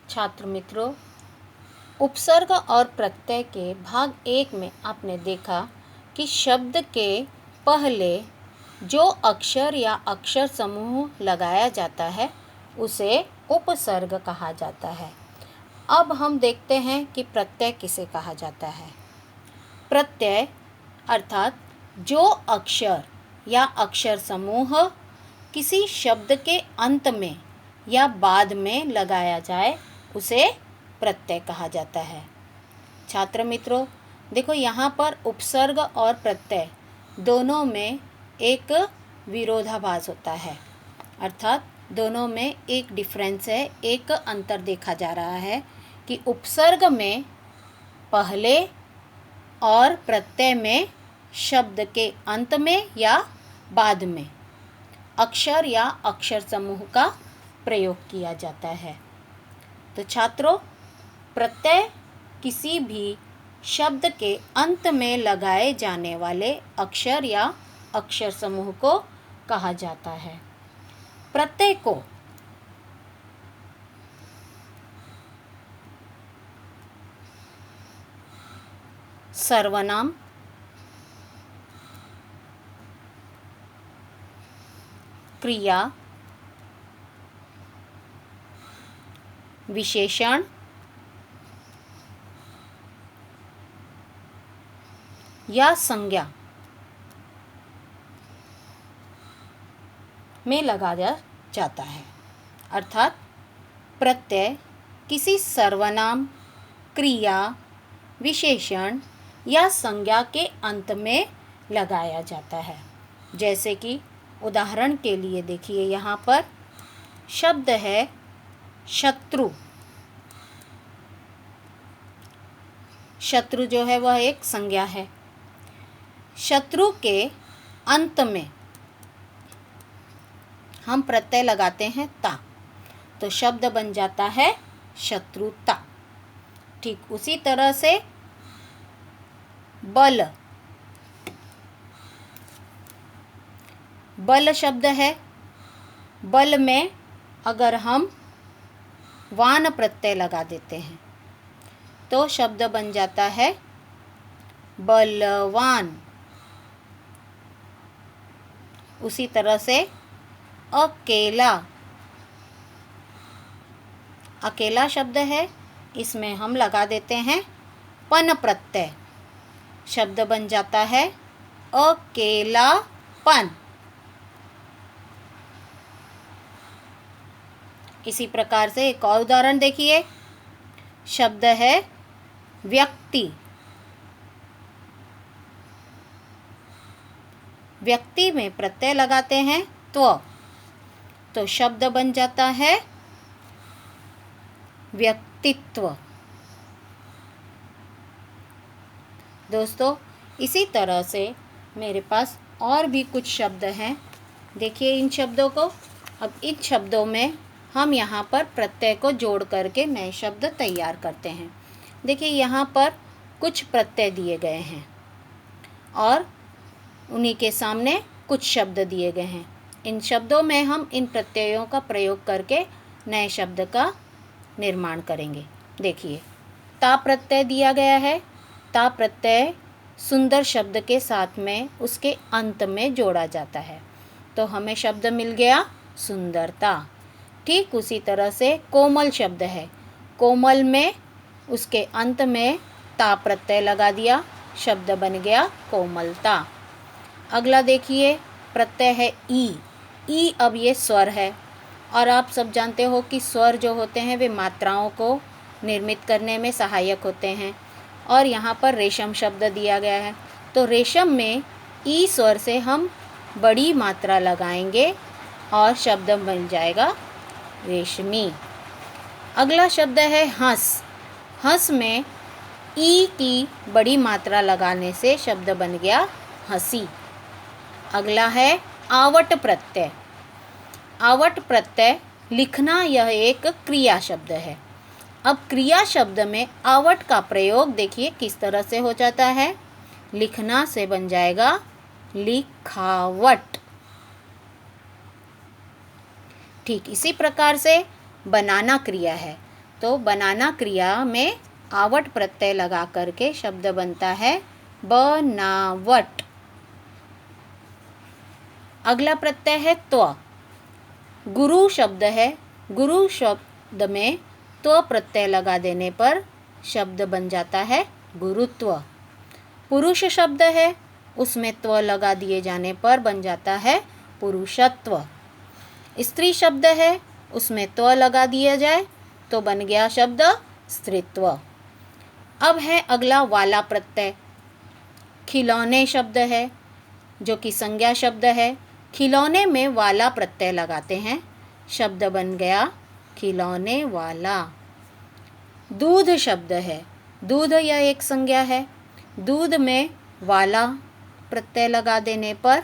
छात्र मित्रों, उपसर्ग और प्रत्यय के भाग 1 में आपने देखा कि शब्द के पहले जो अक्षर या अक्षर समूह लगाया जाता है उसे उपसर्ग कहा जाता है। अब हम देखते हैं कि प्रत्यय किसे कहा जाता है। प्रत्यय अर्थात जो अक्षर या अक्षर समूह किसी शब्द के अंत में या बाद में लगाया जाए उसे प्रत्यय कहा जाता है। छात्र मित्रों, देखो यहाँ पर उपसर्ग और प्रत्यय दोनों में एक विरोधाभास होता है, अर्थात दोनों में एक डिफरेंस है, एक अंतर देखा जा रहा है कि उपसर्ग में पहले और प्रत्यय में शब्द के अंत में या बाद में अक्षर या अक्षर समूह का प्रयोग किया जाता है। तो छात्रों, प्रत्यय किसी भी शब्द के अंत में लगाए जाने वाले अक्षर या अक्षर समूह को कहा जाता है। प्रत्यय को सर्वनाम, क्रिया, विशेषण, या संज्ञा में लगाया जाता है। अर्थात प्रत्यय किसी सर्वनाम, क्रिया, विशेषण या संज्ञा के अंत में लगाया जाता है। जैसे कि उदाहरण के लिए देखिए, यहाँ पर शब्द है शत्रु। शत्रु जो है वह एक संज्ञा है। शत्रु के अंत में हम प्रत्यय लगाते हैं ता, तो शब्द बन जाता है शत्रुता। ठीक उसी तरह से बल, बल शब्द है। बल में अगर हम वान प्रत्यय लगा देते हैं तो शब्द बन जाता है बलवान। उसी तरह से अकेला, अकेला शब्द है, इसमें हम लगा देते हैं पन प्रत्यय, शब्द बन जाता है अकेलापन। इसी प्रकार से एक और उदाहरण देखिए, शब्द है व्यक्ति। व्यक्ति में प्रत्यय लगाते हैं तो शब्द बन जाता है व्यक्तित्व। दोस्तों, इसी तरह से मेरे पास और भी कुछ शब्द हैं। देखिए इन शब्दों को। अब इन शब्दों में हम यहाँ पर प्रत्यय को जोड़ करके नए शब्द तैयार करते हैं। देखिए यहाँ पर कुछ प्रत्यय दिए गए हैं और उन्हीं के सामने कुछ शब्द दिए गए हैं। इन शब्दों में हम इन प्रत्ययों का प्रयोग करके नए शब्द का निर्माण करेंगे। देखिए, ता प्रत्यय दिया गया है। ता प्रत्यय सुंदर शब्द के साथ में उसके अंत में जोड़ा जाता है, तो हमें शब्द मिल गया सुंदरता। ठीक उसी तरह से कोमल शब्द है। कोमल में उसके अंत में ता प्रत्यय लगा दिया, शब्द बन गया कोमलता। अगला देखिए, प्रत्यय है ई। ई अब ये स्वर है और आप सब जानते हो कि स्वर जो होते हैं वे मात्राओं को निर्मित करने में सहायक होते हैं। और यहाँ पर रेशम शब्द दिया गया है, तो रेशम में ई स्वर से हम बड़ी मात्रा लगाएंगे और शब्द बन जाएगा रेशमी। अगला शब्द है हंस। हंस में ई की बड़ी मात्रा लगाने से शब्द बन गया हंसी। अगला है आवट प्रत्यय। आवट प्रत्यय लिखना, यह एक क्रिया शब्द है। अब क्रिया शब्द में आवट का प्रयोग देखिए किस तरह से हो जाता है। लिखना से बन जाएगा लिखावट। ठीक इसी प्रकार से बनाना क्रिया है। तो बनाना क्रिया में आवट प्रत्यय लगा करके शब्द बनता है बनावट। अगला प्रत्यय है त्व। गुरु शब्द है, गुरु शब्द में त्व प्रत्यय लगा देने पर शब्द बन जाता है गुरुत्व। पुरुष शब्द है, उसमें त्व लगा दिए जाने पर बन जाता है पुरुषत्व। स्त्री शब्द है, उसमें त्व लगा दिया जाए तो बन गया शब्द स्त्रीत्व। अब है अगला वाला प्रत्यय। खिलौने शब्द है जो कि संज्ञा शब्द है, खिलौने में वाला प्रत्यय लगाते हैं, शब्द बन गया खिलौने वाला। दूध शब्द है, दूध यह एक संज्ञा है, दूध में वाला प्रत्यय लगा देने पर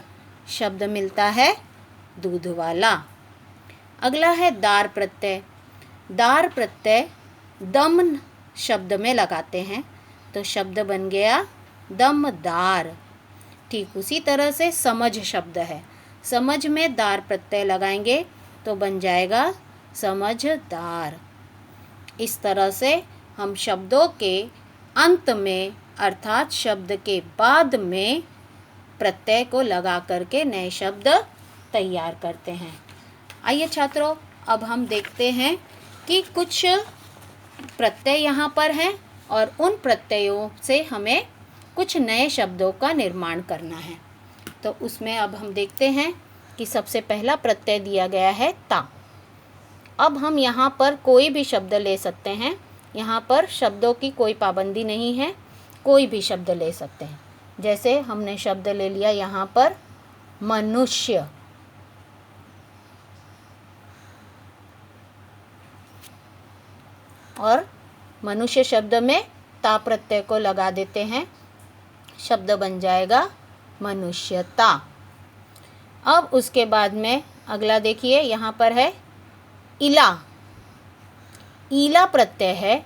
शब्द मिलता है दूध वाला। अगला है दार प्रत्यय। दार प्रत्यय दम शब्द में लगाते हैं तो शब्द बन गया दमदार। ठीक उसी तरह से समझ शब्द है, समझ में दार प्रत्यय लगाएंगे तो बन जाएगा समझदार। इस तरह से हम शब्दों के अंत में अर्थात शब्द के बाद में प्रत्यय को लगा करके नए शब्द तैयार करते हैं। आइए छात्रों, अब हम देखते हैं कि कुछ प्रत्यय यहाँ पर हैं और उन प्रत्ययों से हमें कुछ नए शब्दों का निर्माण करना है। तो उसमें अब हम देखते हैं कि सबसे पहला प्रत्यय दिया गया है ता। अब हम यहाँ पर कोई भी शब्द ले सकते हैं, यहाँ पर शब्दों की कोई पाबंदी नहीं है, कोई भी शब्द ले सकते हैं। जैसे हमने शब्द ले लिया यहाँ पर मनुष्य, और मनुष्य शब्द में ता प्रत्यय को लगा देते हैं, शब्द बन जाएगा मनुष्यता। अब उसके बाद में अगला देखिए, यहाँ पर है इला। ईला प्रत्यय है,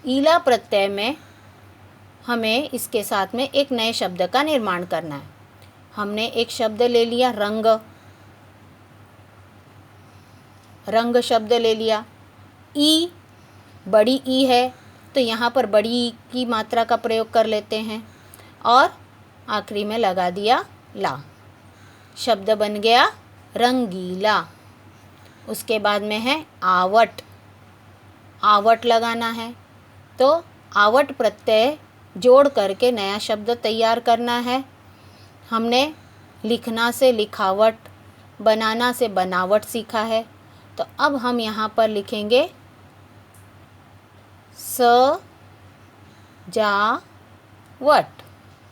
ईला प्रत्यय में हमें इसके साथ में एक नए शब्द का निर्माण करना है। हमने एक शब्द ले लिया रंग, रंग शब्द ले लिया। ई, बड़ी ई है तो यहाँ पर बड़ी ई की मात्रा का प्रयोग कर लेते हैं और आखिरी में लगा दिया ला, शब्द बन गया रंगीला। उसके बाद में है आवट, आवट लगाना है तो आवट प्रत्यय जोड़ करके नया शब्द तैयार करना है। हमने लिखना से लिखावट, बनाना से बनावट सीखा है, तो अब हम यहाँ पर लिखेंगे सजावट,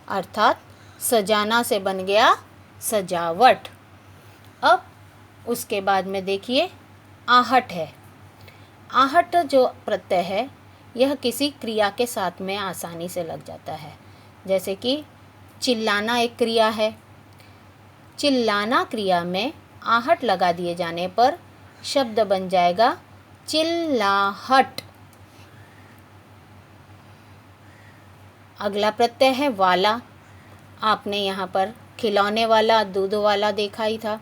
अर्थात सजाना से बन गया सजावट। अब उसके बाद में देखिए आहट है। आहट जो प्रत्यय है यह किसी क्रिया के साथ में आसानी से लग जाता है। जैसे कि चिल्लाना एक क्रिया है, चिल्लाना क्रिया में आहट लगा दिए जाने पर शब्द बन जाएगा चिल्लाहट। अगला प्रत्यय है वाला। आपने यहाँ पर खिलौने वाला, दूध वाला देखा ही था।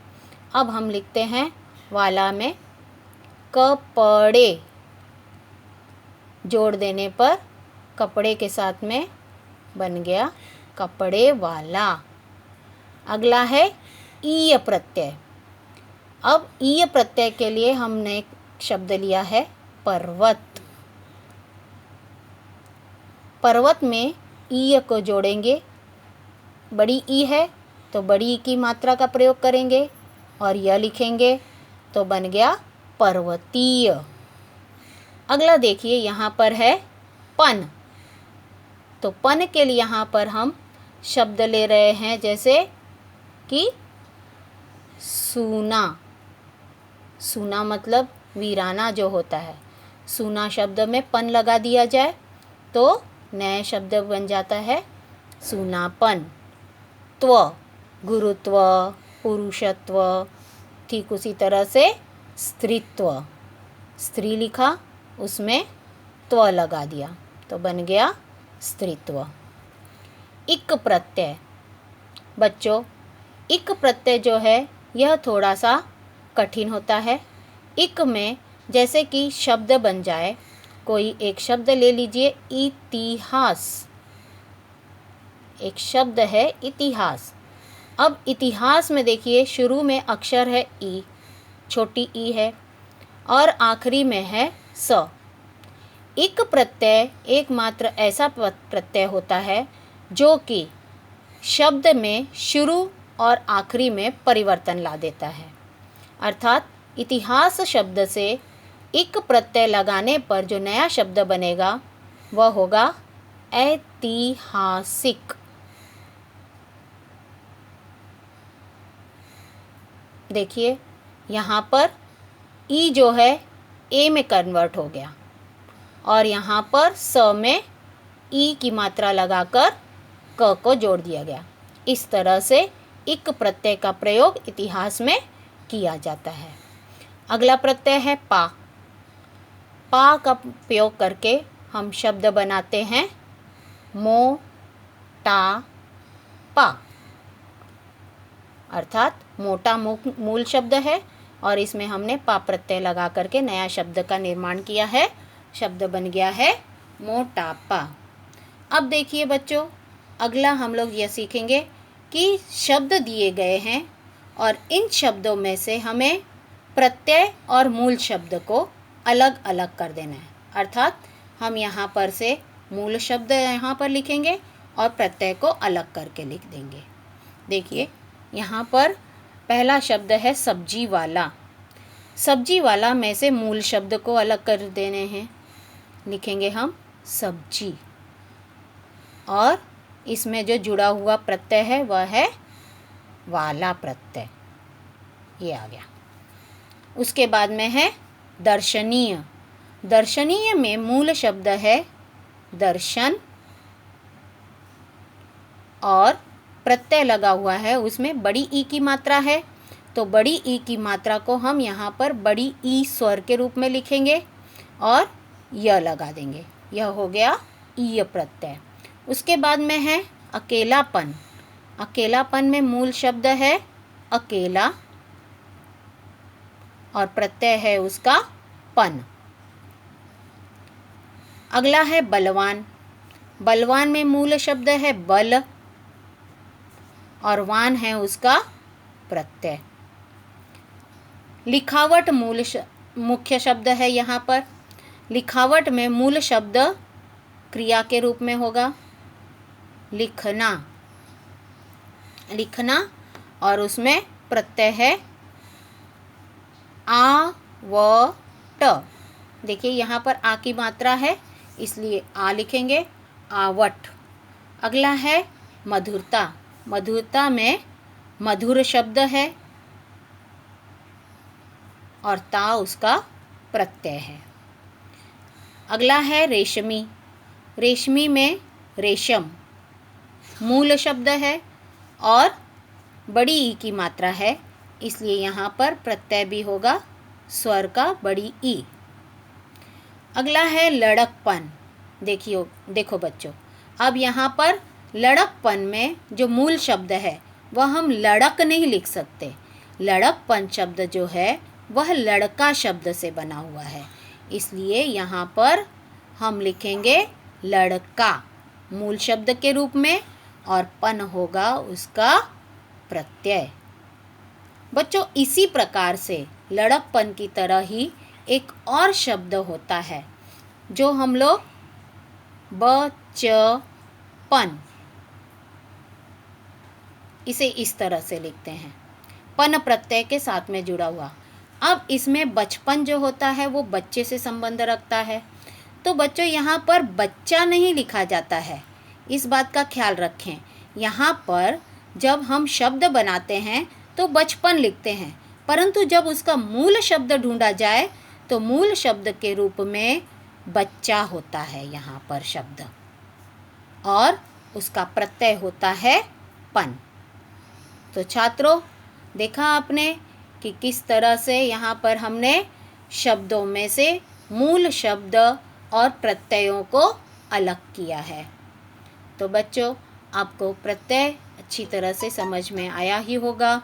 अब हम लिखते हैं वाला में कपड़े, जोड़ देने पर कपड़े के साथ में बन गया कपड़े वाला। अगला है ईय प्रत्यय। अब ईय प्रत्यय के लिए हमने एक शब्द लिया है पर्वत। पर्वत में ईय को जोड़ेंगे, बड़ी ई है तो बड़ी ई की मात्रा का प्रयोग करेंगे और यह लिखेंगे तो बन गया पर्वतीय। अगला देखिए यहाँ पर है पन। तो पन के लिए यहाँ पर हम शब्द ले रहे हैं जैसे कि सूना। सूना मतलब वीराना जो होता है, सूना शब्द में पन लगा दिया जाए तो नया शब्द बन जाता है सूनापन। त्व, गुरुत्व, पुरुषत्व। ठीक उसी तरह से स्त्रीत्व, स्त्री लिखा उसमें त्व लगा दिया तो बन गया स्त्रीत्व। इक प्रत्यय, बच्चों इक प्रत्यय जो है यह थोड़ा सा कठिन होता है। इक में जैसे कि शब्द बन जाए कोई एक शब्द ले लीजिए, इतिहास। एक शब्द है इतिहास। अब इतिहास में देखिए शुरू में अक्षर है ई, छोटी ई है, और आखिरी में है स। इक प्रत्यय एकमात्र ऐसा प्रत्यय होता है जो कि शब्द में शुरू और आखिरी में परिवर्तन ला देता है। अर्थात इतिहास शब्द से इक प्रत्यय लगाने पर जो नया शब्द बनेगा वह होगा ऐतिहासिक। देखिए यहाँ पर ई जो है ए में कन्वर्ट हो गया और यहाँ पर स में ई की मात्रा लगाकर क को जोड़ दिया गया। इस तरह से इक प्रत्यय का प्रयोग इतिहास में किया जाता है। अगला प्रत्यय है पा। पा का प्रयोग करके हम शब्द बनाते हैं मोटा पा। अर्थात मोटा मूल शब्द है और इसमें हमने पा प्रत्यय लगा करके नया शब्द का निर्माण किया है। शब्द बन गया है मोटापा। अब देखिए बच्चों, अगला हम लोग यह सीखेंगे कि शब्द दिए गए हैं और इन शब्दों में से हमें प्रत्यय और मूल शब्द को अलग अलग कर देना है। अर्थात हम यहाँ पर से मूल शब्द यहाँ पर लिखेंगे और प्रत्यय को अलग करके लिख देंगे। देखिए यहाँ पर पहला शब्द है सब्जी वाला। सब्जी वाला में से मूल शब्द को अलग कर देने हैं। लिखेंगे हम सब्जी, और इसमें जो जुड़ा हुआ प्रत्यय है वह है वाला प्रत्यय, ये आ गया। उसके बाद में है दर्शनीय। दर्शनीय में मूल शब्द है दर्शन और प्रत्यय लगा हुआ है, उसमें बड़ी ई की मात्रा है, तो बड़ी ई की मात्रा को हम यहाँ पर बड़ी ई स्वर के रूप में लिखेंगे और य लगा देंगे। यह हो गया ईय प्रत्यय। उसके बाद में है अकेलापन। अकेलापन में मूल शब्द है अकेला और प्रत्यय है उसका पन। अगला है बलवान। बलवान में मूल शब्द है बल और वान है उसका प्रत्यय। लिखावट मुख्य शब्द है यहाँ पर। लिखावट में मूल शब्द क्रिया के रूप में होगा लिखना। लिखना और उसमें प्रत्यय है आ व ट। देखिए यहाँ पर आ की मात्रा है इसलिए आ लिखेंगे, आवट। अगला है मधुरता। मधुरता में मधुर शब्द है और ता उसका प्रत्यय है। अगला है रेशमी। रेशमी में रेशम मूल शब्द है और बड़ी ई की मात्रा है, इसलिए यहाँ पर प्रत्यय भी होगा स्वर का बड़ी ई। अगला है लड़कपन। देखो बच्चों, अब यहाँ पर लड़कपन में जो मूल शब्द है वह हम लड़क नहीं लिख सकते। लड़कपन शब्द जो है वह लड़का शब्द से बना हुआ है, इसलिए यहाँ पर हम लिखेंगे लड़का मूल शब्द के रूप में और पन होगा उसका प्रत्यय। बच्चों, इसी प्रकार से लड़कपन की तरह ही एक और शब्द होता है जो हम लोग बचपन, इसे इस तरह से लिखते हैं, पन प्रत्यय के साथ में जुड़ा हुआ। अब इसमें बचपन जो होता है वो बच्चे से संबंध रखता है, तो बच्चों यहाँ पर बच्चा नहीं लिखा जाता है, इस बात का ख्याल रखें। यहाँ पर जब हम शब्द बनाते हैं तो बचपन लिखते हैं, परंतु जब उसका मूल शब्द ढूंढा जाए तो मूल शब्द के रूप में बच्चा होता है यहाँ पर शब्द, और उसका प्रत्यय होता है पन। तो छात्रों, देखा आपने कि किस तरह से यहाँ पर हमने शब्दों में से मूल शब्द और प्रत्ययों को अलग किया है। तो बच्चों, आपको प्रत्यय अच्छी तरह से समझ में आया ही होगा।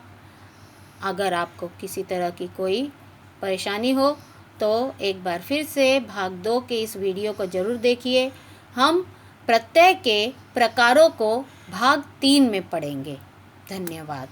अगर आपको किसी तरह की कोई परेशानी हो तो एक बार फिर से भाग 2 के इस वीडियो को ज़रूर देखिए। हम प्रत्यय के प्रकारों को भाग 3 में पढ़ेंगे। धन्यवाद।